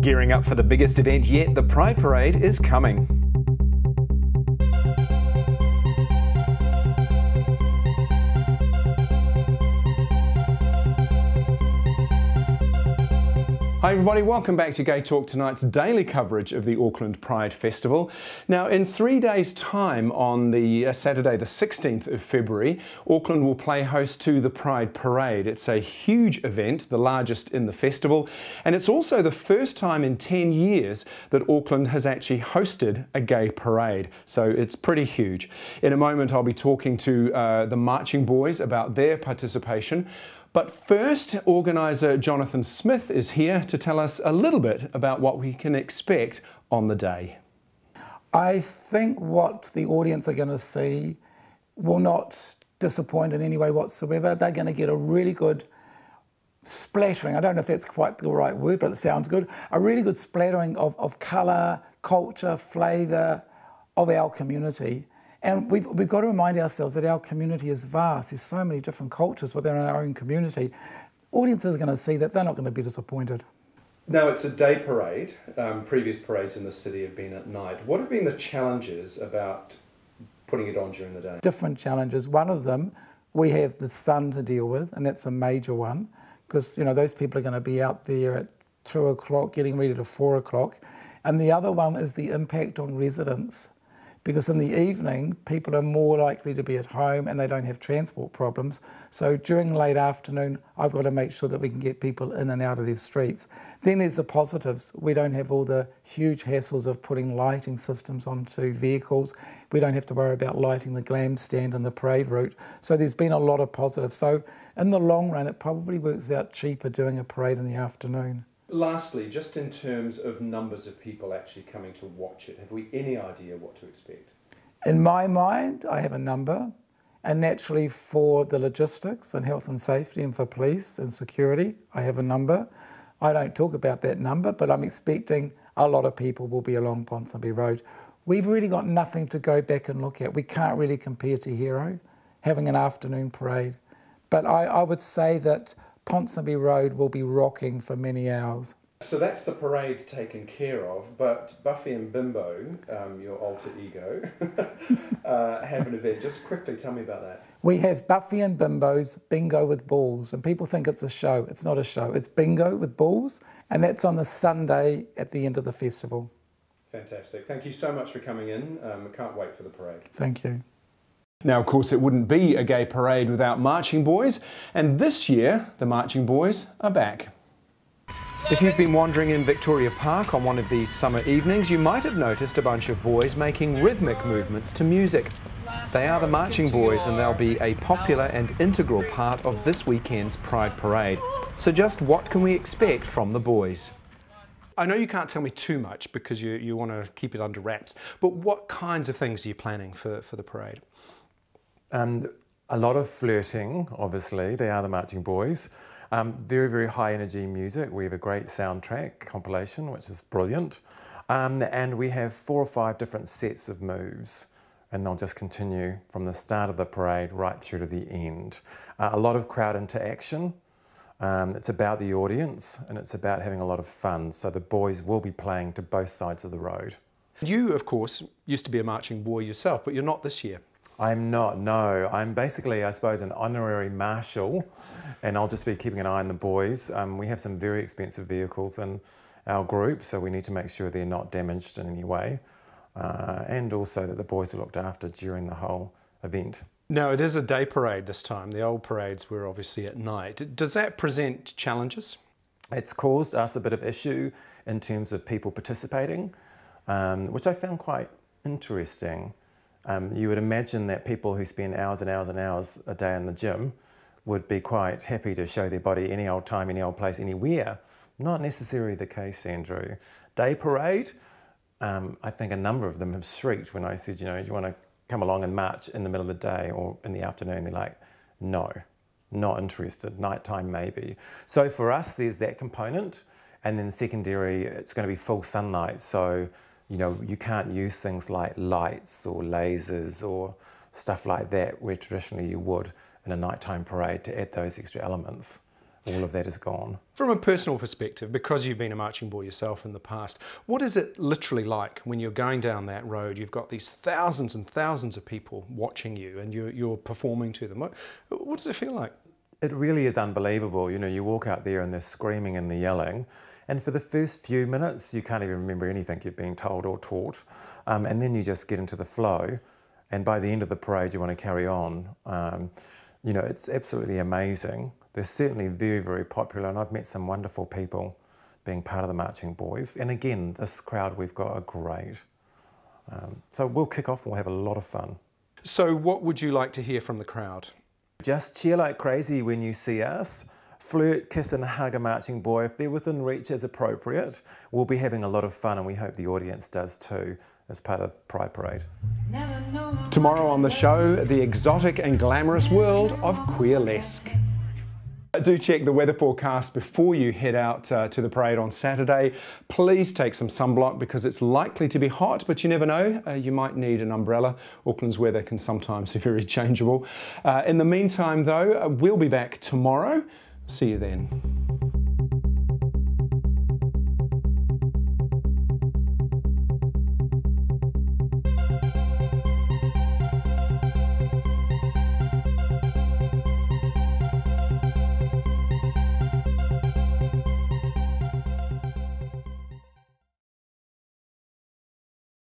Gearing up for the biggest event yet, the Pride Parade is coming. Hi everybody, welcome back to GayTalk Tonight's daily coverage of the Auckland Pride Festival. Now in 3 days' time on the Saturday the 16th of February, Auckland will play host to the Pride Parade. It's a huge event, the largest in the festival, and it's also the first time in 10 years that Auckland has actually hosted a gay parade, so it's pretty huge. In a moment I'll be talking to the marching boys about their participation. But first, organiser Jonathan Smith is here to tell us a little bit about what we can expect on the day. I think what the audience are going to see will not disappoint in any way whatsoever. They're going to get a really good splattering, I don't know if that's quite the right word, but it sounds good, a really good splattering of colour, culture, flavour of our community. And we've got to remind ourselves that our community is vast. There's so many different cultures within our own community. Audiences are going to see that, they're not going to be disappointed. Now it's a day parade. Previous parades in the city have been at night. What have been the challenges about putting it on during the day? Different challenges. One of them, we have the sun to deal with, and that's a major one, because those people are going to be out there at 2 o'clock, getting ready to 4 o'clock. And the other one is the impact on residents. Because in the evening, people are more likely to be at home and they don't have transport problems. So during late afternoon, I've got to make sure that we can get people in and out of these streets. Then there's the positives. We don't have all the huge hassles of putting lighting systems onto vehicles. We don't have to worry about lighting the glam stand and the parade route. So there's been a lot of positives. So in the long run, it probably works out cheaper doing a parade in the afternoon. Lastly, just in terms of numbers of people actually coming to watch it, have we any idea what to expect? In my mind, I have a number, and naturally for the logistics and health and safety and for police and security, I have a number. I don't talk about that number, but I'm expecting a lot of people will be along Ponsonby Road. We've really got nothing to go back and look at. We can't really compare to Hero, having an afternoon parade. But I would say that Ponsonby Road will be rocking for many hours. So that's the parade taken care of, but Buffy and Bimbo, your alter ego, have an event. Just quickly tell me about that. We have Buffy and Bimbo's Bingo with Balls, and people think it's a show. It's not a show, it's Bingo with Balls, and that's on the Sunday at the end of the festival. Fantastic. Thank you so much for coming in. I can't wait for the parade. Thank you. Now, of course, it wouldn't be a gay parade without marching boys, and this year, the marching boys are back. If you've been wandering in Victoria Park on one of these summer evenings, you might have noticed a bunch of boys making rhythmic movements to music. They are the marching boys, and they'll be a popular and integral part of this weekend's Pride Parade. So just what can we expect from the boys? I know you can't tell me too much because you want to keep it under wraps, but what kinds of things are you planning for the parade? A lot of flirting, obviously. They are the marching boys. Very, very high energy music. We have a great soundtrack compilation, which is brilliant. And we have 4 or 5 different sets of moves, and they'll just continue from the start of the parade right through to the end. A lot of crowd interaction. It's about the audience, and it's about having a lot of fun. So the boys will be playing to both sides of the road. You, of course, used to be a marching boy yourself, but you're not this year. I'm not, no. I'm basically, I suppose, an honorary marshal, and I'll just be keeping an eye on the boys. We have some very expensive vehicles in our group, so we need to make sure they're not damaged in any way, and also that the boys are looked after during the whole event. Now, it is a day parade this time. The old parades were obviously at night. Does that present challenges? It's caused us a bit of issue in terms of people participating, which I found quite interesting. You would imagine that people who spend hours and hours and hours a day in the gym would be quite happy to show their body any old time, any old place, anywhere. Not necessarily the case, Andrew. Day parade, I think a number of them have shrieked when I said, do you want to come along and march in the middle of the day or in the afternoon? They're like, no, not interested. Nighttime maybe. So for us, there's that component, and then secondary, it's going to be full sunlight. So you can't use things like lights or lasers or stuff like that where traditionally you would in a nighttime parade to add those extra elements. all of that is gone. From a personal perspective, because you've been a marching boy yourself in the past, what is it literally like when you're going down that road? You've got these thousands and thousands of people watching you and you're performing to them. What does it feel like? It really is unbelievable. You know, you walk out there and they're screaming and they're yelling, and for the first few minutes you can't even remember anything you've been told or taught, and then you just get into the flow, and by the end of the parade you want to carry on. You know, it's absolutely amazing. They're certainly very, very popular, and I've met some wonderful people being part of the Marching Boys. And again, this crowd we've got are great. So we'll kick off and we'll have a lot of fun. So what would you like to hear from the crowd? Just cheer like crazy when you see us. Flirt, kiss and hug a marching boy. If they're within reach as appropriate, we'll be having a lot of fun, and we hope the audience does too as part of Pride Parade. Tomorrow on the show, the exotic and glamorous world of queerlesque. Do check the weather forecast before you head out to the parade on Saturday. Please take some sunblock because it's likely to be hot, but you never know. You might need an umbrella. Auckland's weather can sometimes be very changeable. In the meantime, though, we'll be back tomorrow. See you then.